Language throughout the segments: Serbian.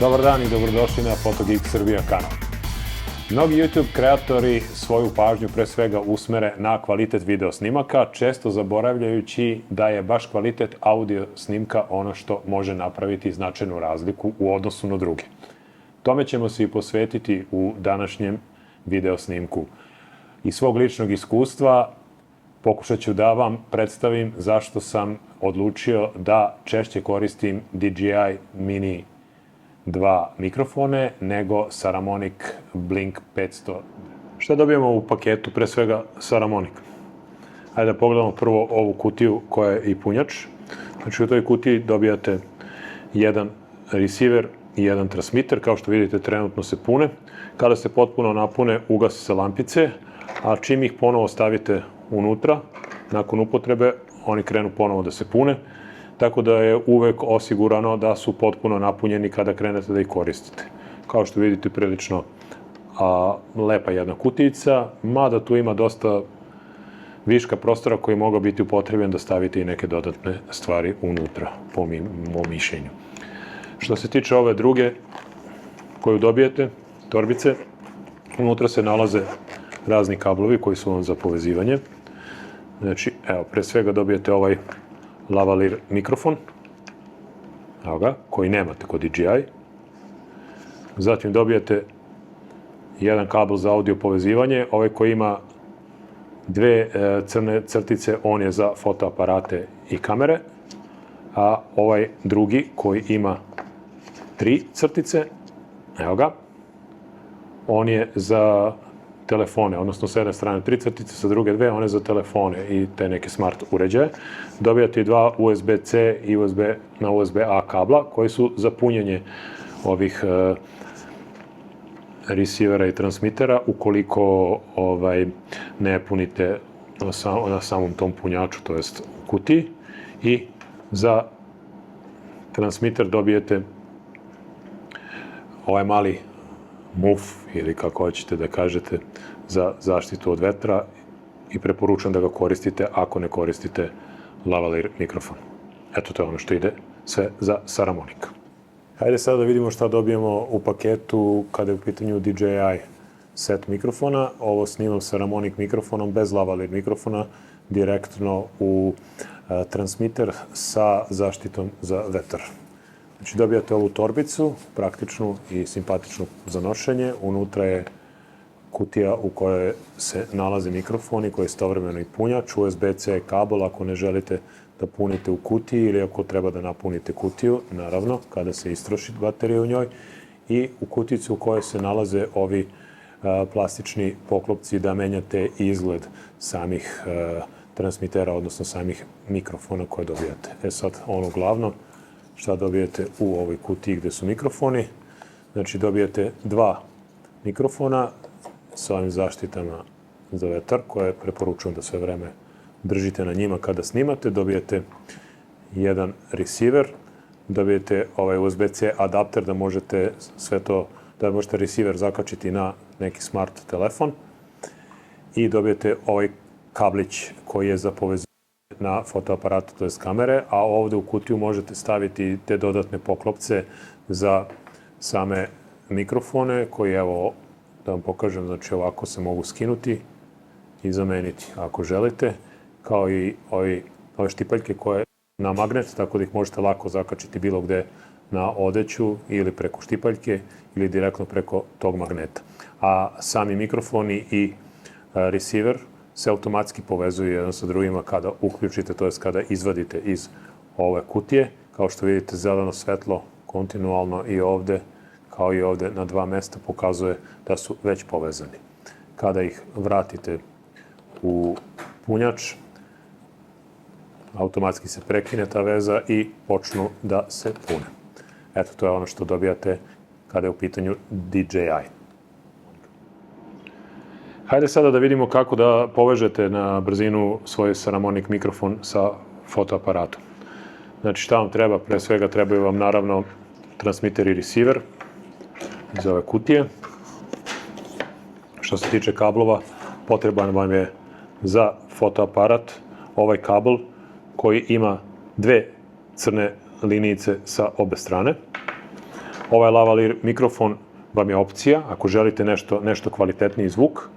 Dobar dan i dobrodošli na PhotoGeek Srbija kanal. Mnogi YouTube kreatori svoju pažnju pre svega usmere na kvalitet video snimaka, često zaboravljajući da je baš kvalitet audio snimka ono što može napraviti značajnu razliku u odnosu na druge. Tome ćemo se i posvetiti u današnjem video snimku. Iz svog ličnog iskustva pokušat ću da vam predstavim zašto sam odlučio da češće koristim DJI Mini 2 mikrofone nego Saramonic Blink 500. Šta dobijemo u paketu? Pre svega Saramonic. Hajde da pogledamo prvo ovu kutiju koja je i punjač. Znači u toj kutiji dobijate jedan receiver i jedan transmitter. Kao što vidite trenutno se pune. Kada se potpuno napune ugase se lampice, a čim ih ponovo stavite unutra, nakon upotrebe, oni krenu ponovo da se pune. Tako da je uvek osigurano da su potpuno napunjeni kada krenete da ih koristite. Kao što vidite, prilično lepa jedna kutijica, mada tu ima dosta viška prostora koji mogu biti upotrebljen da stavite i neke dodatne stvari unutra, po mom mišljenju. Što se tiče ove druge koju dobijete, torbice, unutra se nalaze razni kablovi koji su vam za povezivanje. Znači, evo, pre svega dobijete ovaj lavalier mikrofon, evo ga, koji nemate kod DJI. Zatim dobijete jedan kabel za audio povezivanje, ovaj koji ima dve crne crtice, on je za fotoaparate i kamere, a ovaj drugi koji ima tri crtice, evo ga, on je za telefone, odnosno s jedne strane tri crtice, sa druge dve, one za telefone i te neke smart uređaje. Dobijate i dva USB-C i na USB-A kabla koji su za punjenje ovih receivera i transmitera ukoliko ne punite na samom tom punjaču, to jest kutiji. I za transmitter dobijete ovaj mali muf ili kako hoćete da kažete za zaštitu od vetra i preporučujem da ga koristite ako ne koristite lavalier mikrofon. Eto, to je ono što ide sve za Saramonic. Hajde sada da vidimo šta dobijemo u paketu kada je u pitanju DJI set mikrofona. Ovo snimam Saramonic mikrofonom bez lavalier mikrofona direktno u transmitter sa zaštitom za vetar. Znači dobijate ovu torbicu, praktičnu i simpatičnu za nošenje. Unutra je kutija u kojoj se nalaze mikrofoni koji je istovremeno i punjač, USB-C kabel ako ne želite da punite u kutiji ili ako treba da napunite kutiju, naravno, kada se istroši baterija u njoj. I u kutijicu u kojoj se nalaze ovi plastični poklopci da menjate izgled samih transmitera, odnosno samih mikrofona koje dobijate. E sad, ono glavno, šta dobijete u ovoj kutiji gde su mikrofoni. Znači dobijete dva mikrofona sa ovim zaštitama za vetar koje preporučujem da sve vreme držite na njima kada snimate. Dobijete jedan receiver, dobijete ovaj USB-C adapter da možete sve to, da možete receiver zakačiti na neki smart telefon i dobijete ovaj kablić koji je za povezivanje na fotoaparatu, to je kamere, a ovde u kutiju možete staviti te dodatne poklopce za same mikrofone koji, evo, da vam pokažem, znači ovako se mogu skinuti i zameniti ako želite, kao i ove štipaljke koje na magnet, tako da ih možete lako zakačiti bilo gde na odeću ili preko štipaljke ili direktno preko tog magneta. A sami mikrofoni i receiver se automatski povezuju jedan sa drugima kada uključite, to jest kada izvadite iz ove kutije. Kao što vidite, zeleno svetlo kontinualno i ovde, kao i ovde na dva mesta, pokazuje da su već povezani. Kada ih vratite u punjač, automatski se prekine ta veza i počnu da se pune. Eto, to je ono što dobijate kada je u pitanju DJI. Hajde sada da vidimo kako da povežete na brzinu svoj Saramonic mikrofon sa fotoaparatom. Znači šta vam treba? Pre svega trebaju vam naravno transmitter i receiver iz ove kutije. Što se tiče kablova, potreban vam je za fotoaparat ovaj kabel koji ima dve crne linijice sa obe strane. Ovaj lavalier mikrofon vam je opcija, ako želite nešto kvalitetniji zvuk,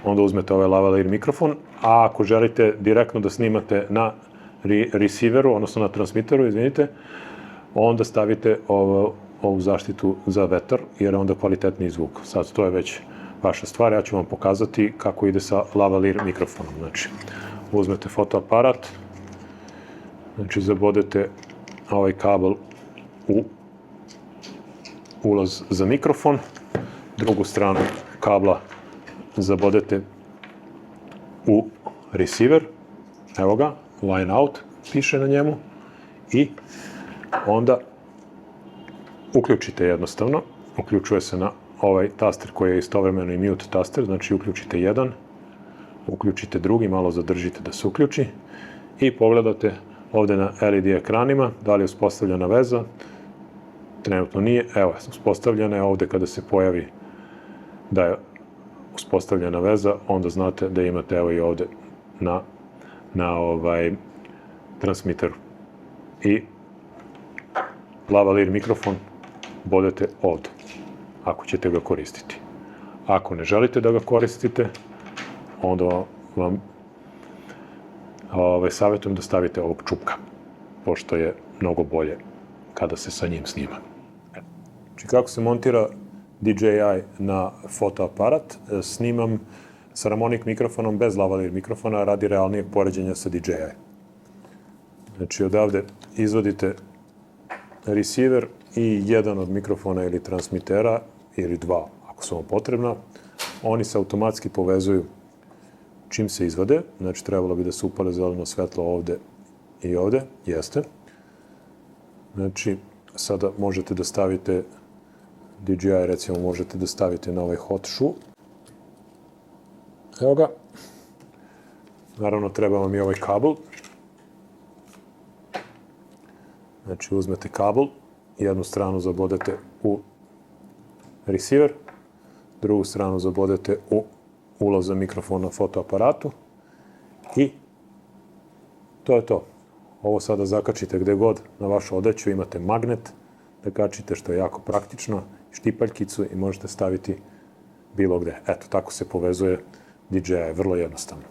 onda uzmete ovaj lavalier mikrofon, a ako želite direktno da snimate na receiveru, odnosno na transmiteru, izvinite, onda stavite ovu zaštitu za vetar, jer je onda kvalitetniji zvuk. Sad, to je već vaša stvar, ja ću vam pokazati kako ide sa lavalier mikrofonom. Znači, uzmete fotoaparat, znači zabodete ovaj kabel u ulaz za mikrofon, drugu stranu kabla zabodete u receiver, evo ga, line out piše na njemu, i onda uključite jednostavno, uključuje se na ovaj taster koji je istovremeno i mute taster, znači uključite jedan, uključite drugi, malo zadržite da se uključi i pogledate ovde na LED ekranima da li je uspostavljena veza. Trenutno nije, evo, uspostavljena je. Ovde kada se pojavi da je uspostavljena veza, onda znate da imate, evo i ovde na transmiteru. I lavalier mikrofon bodete ovde, ako ćete ga koristiti. Ako ne želite da ga koristite, onda vam savjetujem da stavite ovog čupka, pošto je mnogo bolje kada se sa njim snima. Znači, kako se montira DJI na fotoaparat, snimam sa Harmonic mikrofonom bez lavalier mikrofona radi realnijeg poređenja sa DJI. Znači, odavde izvodite receiver i jedan od mikrofona ili transmitera, ili dva, ako su vam potrebna. Oni se automatski povezuju čim se izvade, znači trebalo bi da se upale zeleno svetlo ovde i ovde, jeste. Znači, sada možete da stavite DJI, recimo možete da stavite na ovaj hot shoe. Evo ga. Naravno, treba vam i ovaj kabel. Znači, uzmete kabel, jednu stranu zabodete u receiver, drugu stranu zabodete u ulaz za mikrofon na fotoaparatu i to je to. Ovo sada zakačite gde god na vašu odeću, imate magnet da kačite, što je jako praktično, štipaljkicu i možete staviti bilo gde. Eto, tako se povezuje DJI, vrlo jednostavno.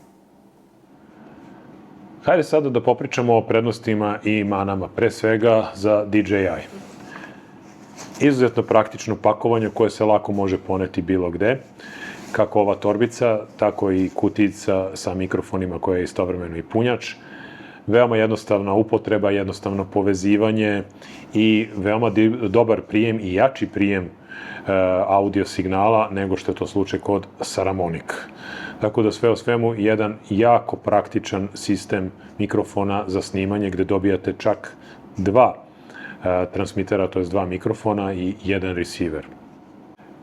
Hajde sada da popričamo o prednostima i manama, pre svega za DJI. Izuzetno praktično pakovanje koje se lako može poneti bilo gde, kako ova torbica, tako i kutijica sa mikrofonima koja je istovremeno i punjač. Veoma jednostavna upotreba, jednostavno povezivanje i veoma dobar prijem i jači prijem audio signala nego što je to slučaj kod Harmonic. Tako da sve o svemu jedan jako praktičan sistem mikrofona za snimanje gde dobijate čak dva transmitera, to je dva mikrofona i jedan receiver.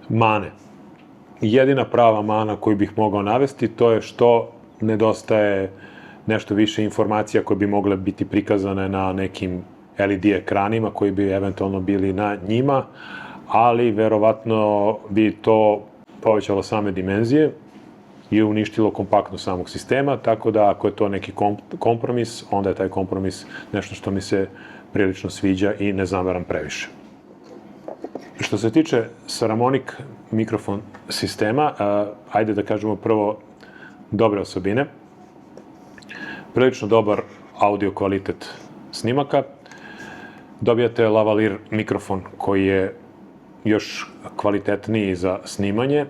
Mane. Jedina prava mana koju bih mogao navesti to je što nedostaje nešto više informacija koje bi mogle biti prikazane na nekim LED ekranima koji bi eventualno bili na njima, ali verovatno bi to povećalo same dimenzije i uništilo kompaktnost samog sistema, tako da ako je to neki kompromis, onda je taj kompromis nešto što mi se prilično sviđa i ne zameram previše. Što se tiče Harmonic mikrofon sistema, ajde da kažemo prvo dobre osobine. Prilično dobar audio kvalitet snimaka. Dobijate lavalier mikrofon koji je još kvalitetniji za snimanje,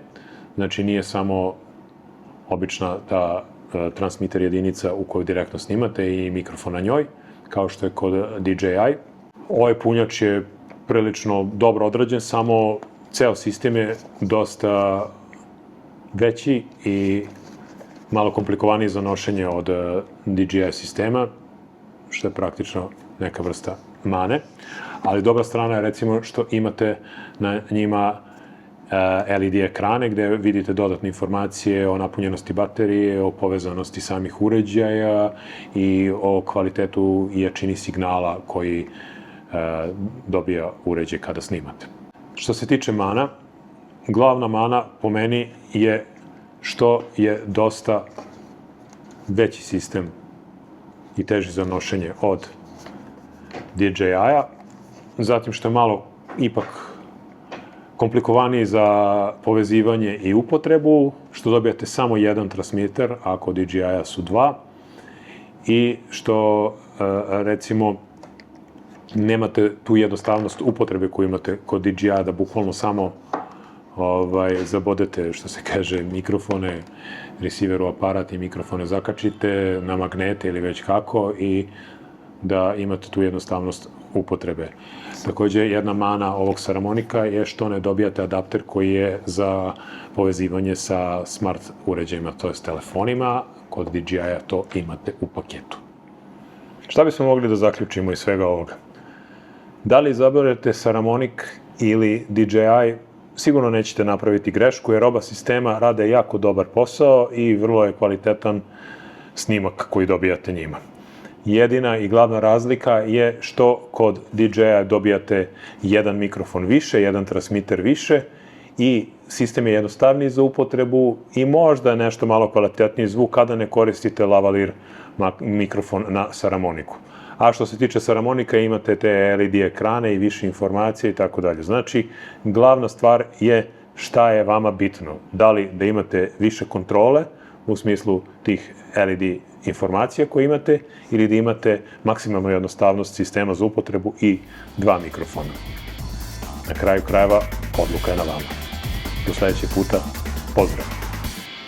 znači nije samo obična ta transmiter jedinica u kojoj direktno snimate i mikrofon na njoj, kao što je kod DJI. Ovaj punjač je prilično dobro odrađen, samo ceo sistem je dosta veći i malo komplikovaniji za nošenje od DJI sistema, što je praktično neka vrsta mane. Ali dobra strana je recimo što imate na njima LED ekrane gde vidite dodatne informacije o napunjenosti baterije, o povezanosti samih uređaja i o kvalitetu i jačini signala koji dobija uređaj kada snimate. Što se tiče mana, glavna mana po meni je što je dosta veći sistem i teži za nošenje od DJI-a, zatim što je malo ipak komplikovaniji za povezivanje i upotrebu, što dobijate samo jedan transmiter, a kod DJI-a su dva, i što, recimo, nemate tu jednostavnost upotrebe koju imate kod DJI-a, da bukvalno samo zabodete, što se kaže, mikrofone, receiveru aparat i mikrofone zakačite na magnete ili već kako i da imate tu jednostavnost upotrebe. Takođe, jedna mana ovog Saramonika je što ne dobijate adapter koji je za povezivanje sa smart uređajima, to je s telefonima, kod DJI-a to imate u paketu. Šta bismo mogli da zaključimo iz svega ovoga? Da li izaberete Saramonik ili DJI, sigurno nećete napraviti grešku, jer oba sistema rade jako dobar posao i vrlo je kvalitetan snimak koji dobijate njima. Jedina i glavna razlika je što kod DJI-a dobijate jedan mikrofon više, jedan transmiter više i sistem je jednostavniji za upotrebu i možda nešto malo kvalitetniji zvuk kada ne koristite lavalier mikrofon na Saramoniku. A što se tiče Saramonika, imate te LED ekrane i više informacije i tako dalje. Znači, glavna stvar je šta je vama bitno. Da li da imate više kontrole, u smislu tih LED informacija koje imate, ili da imate maksimalnu jednostavnost sistema za upotrebu i dva mikrofona. Na kraju krajeva, odluka je na vama. Do sledećeg puta, pozdrav!